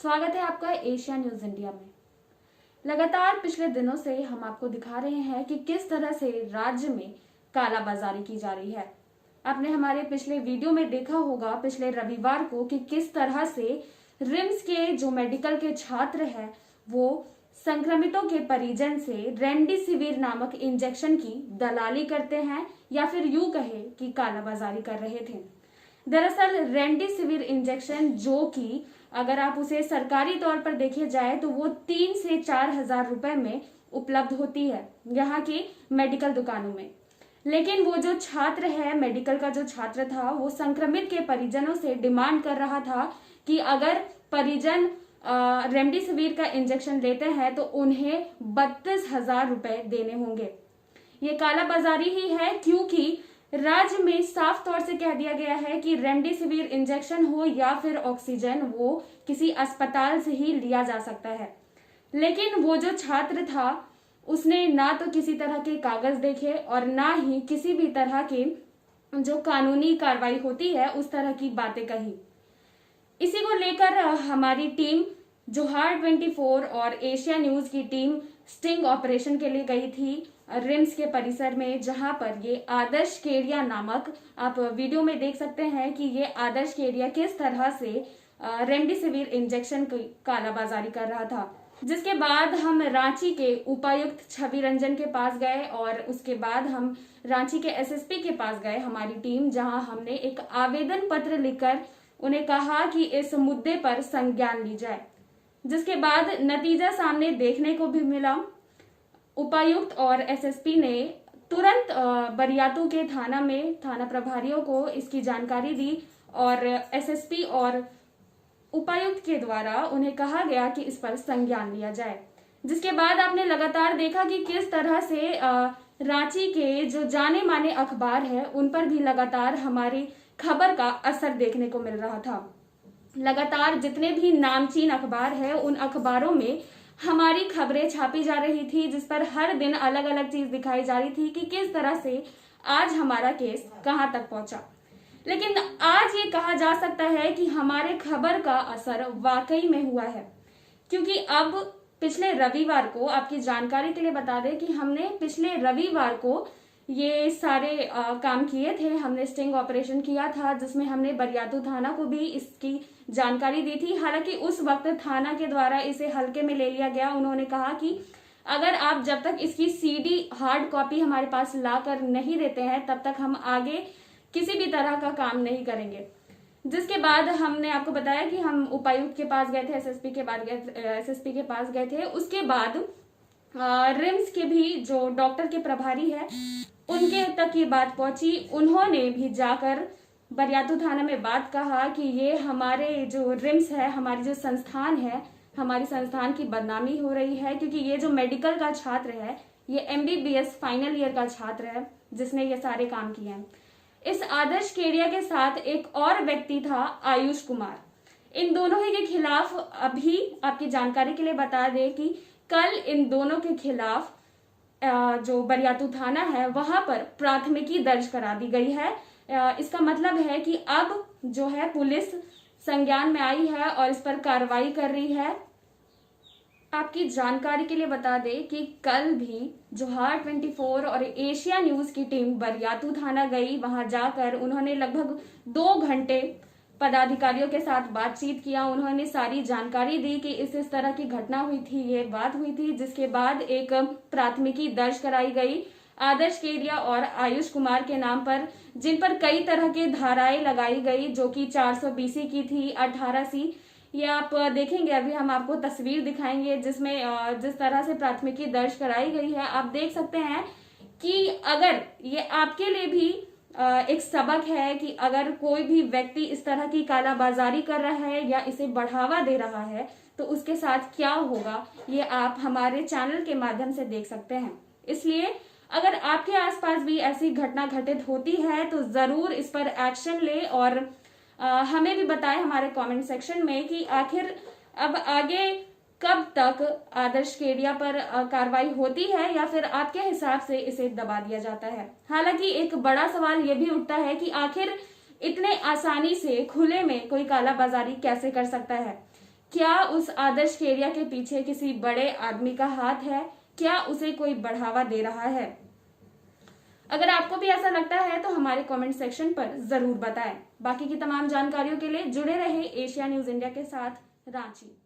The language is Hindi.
स्वागत है आपका एशिया न्यूज इंडिया में। लगातार पिछले दिनों से हम आपको दिखा रहे हैं कि किस तरह से राज्य में कालाबाजारी की जा रही है। आपने हमारे पिछले वीडियो में देखा होगा पिछले रविवार को कि किस तरह से रिम्स के जो मेडिकल के छात्र हैं वो संक्रमितों के परिजन से रेमडेसिविर नामक इंजेक्शन की दलाली करते हैं या फिर यूं कहे कि कालाबाजारी कर रहे थे। दरअसल रेमडेसिविर इंजेक्शन जो कि अगर आप उसे सरकारी तौर पर देखे जाए तो वो 3 से 4 हजार रुपए में उपलब्ध होती है यहाँ की मेडिकल दुकानों में। लेकिन वो जो छात्र है, मेडिकल का जो छात्र था, वो संक्रमित के परिजनों से डिमांड कर रहा था कि अगर परिजन रेमडेसिविर का इंजेक्शन लेते हैं तो उन्हें 32,000 रुपए देने होंगे। ये कालाबाजारी ही है क्योंकि राज्य में साफ तौर से कह दिया गया है कि रेमडेसिविर इंजेक्शन हो या फिर ऑक्सीजन वो किसी अस्पताल से ही लिया जा सकता है। लेकिन वो जो छात्र था उसने ना तो किसी तरह के कागज देखे और ना ही किसी भी तरह के जो कानूनी कार्रवाई होती है उस तरह की बातें कही। इसी को लेकर हमारी टीम जोहार 24 और एशिया न्यूज की टीम स्टिंग ऑपरेशन के लिए गई थी रिम्स के परिसर में, जहां पर ये आदर्श केडिया नामक, आप वीडियो में देख सकते हैं कि ये आदर्श केडिया किस तरह से रेमडेसिविर इंजेक्शन की कालाबाजारी कर रहा था। जिसके बाद हम रांची के उपायुक्त छवि रंजन के पास गए और उसके बाद हम रांची के एसएसपी के पास गए हमारी टीम, जहां हमने एक आवेदन पत्र लिखकर उन्हें कहा कि इस मुद्दे पर संज्ञान ली जाए। जिसके बाद नतीजा सामने देखने को भी मिला। उपायुक्त और एसएसपी ने तुरंत बरियातू के थाना प्रभारियों को इसकी जानकारी दी और एसएसपी और उपायुक्त के द्वारा उन्हें कहा गया कि इस पर संज्ञान लिया जाए। जिसके बाद आपने लगातार देखा कि किस तरह से रांची के जो जाने माने अखबार है उन पर भी लगातार हमारी खबर का असर देखने को मिल रहा था। लगातार जितने भी नामचीन अखबार है उन अखबारों में हमारी खबरें छापी जा रही थी, जिस पर हर दिन अलग अलग चीज दिखाई जा रही थी कि किस तरह से आज हमारा केस कहां तक पहुंचा। लेकिन आज ये कहा जा सकता है कि हमारे खबर का असर वाकई में हुआ है, क्योंकि अब पिछले रविवार को, आपकी जानकारी के लिए बता दें कि हमने पिछले रविवार को ये सारे काम किए थे। हमने स्टिंग ऑपरेशन किया था जिसमें हमने बरियातू थाना को भी इसकी जानकारी दी थी। हालांकि उस वक्त थाना के द्वारा इसे हल्के में ले लिया गया। उन्होंने कहा कि अगर आप जब तक इसकी सीडी हार्ड कॉपी हमारे पास ला कर नहीं देते हैं तब तक हम आगे किसी भी तरह का काम नहीं करेंगे। जिसके बाद हमने आपको बताया कि हम उपायुक्त के पास गए थे, एसएसपी के पास गए थे। उसके बाद रिम्स के भी जो डॉक्टर के प्रभारी है उनके तक ये बात पहुंची। उन्होंने भी जाकर बरियातू थाना में बात कहा कि ये हमारे जो रिम्स है, हमारी जो संस्थान है, हमारी संस्थान की बदनामी हो रही है, क्योंकि ये जो मेडिकल का छात्र है ये एमबीबीएस फाइनल ईयर का छात्र है जिसने ये सारे काम किए हैं। इस आदर्श केडिया के साथ एक और व्यक्ति था, आयुष कुमार। इन दोनों ही के खिलाफ अभी आपकी जानकारी के लिए बता दें कि कल इन दोनों के खिलाफ जो बरियातू थाना है वहां पर प्राथमिकी दर्ज करा दी गई है। इसका मतलब है कि अब जो है पुलिस संज्ञान में आई है और इस पर कार्रवाई कर रही है। आपकी जानकारी के लिए बता दें कि कल भी जोहार 24 और एशिया न्यूज की टीम बरियातू थाना गई। वहां जाकर उन्होंने लगभग 2 घंटे पदाधिकारियों के साथ बातचीत किया। उन्होंने सारी जानकारी दी कि इस तरह की घटना हुई थी, ये बात हुई थी। जिसके बाद एक प्राथमिकी दर्ज कराई गई आदर्श केडिया और आयुष कुमार के नाम पर, जिन पर कई तरह के धाराएं लगाई गई, जो कि 420 की थी, 18C। ये आप देखेंगे, अभी हम आपको तस्वीर दिखाएंगे जिसमें जिस तरह से प्राथमिकी दर्ज कराई गई है। आप देख सकते हैं कि अगर ये आपके लिए भी एक सबक है कि अगर कोई भी व्यक्ति इस तरह की कालाबाजारी कर रहा है या इसे बढ़ावा दे रहा है तो उसके साथ क्या होगा, ये आप हमारे चैनल के माध्यम से देख सकते हैं। इसलिए अगर आपके आसपास भी ऐसी घटना घटित होती है तो जरूर इस पर एक्शन ले और हमें भी बताएं हमारे कमेंट सेक्शन में कि आखिर अब आगे कब तक आदर्श केडिया पर कार्रवाई होती है या फिर आपके हिसाब से इसे दबा दिया जाता है। हालांकि एक बड़ा सवाल यह भी उठता है कि आखिर इतने आसानी से खुले में कोई कालाबाजारी कैसे कर सकता है, क्या उस आदर्श खेरिया के पीछे किसी बड़े आदमी का हाथ है? क्या उसे कोई बढ़ावा दे रहा है? अगर आपको भी ऐसा लगता है तो हमारे कमेंट सेक्शन पर जरूर बताएं। बाकी की तमाम जानकारियों के लिए जुड़े रहे एशिया न्यूज इंडिया के साथ। रांची।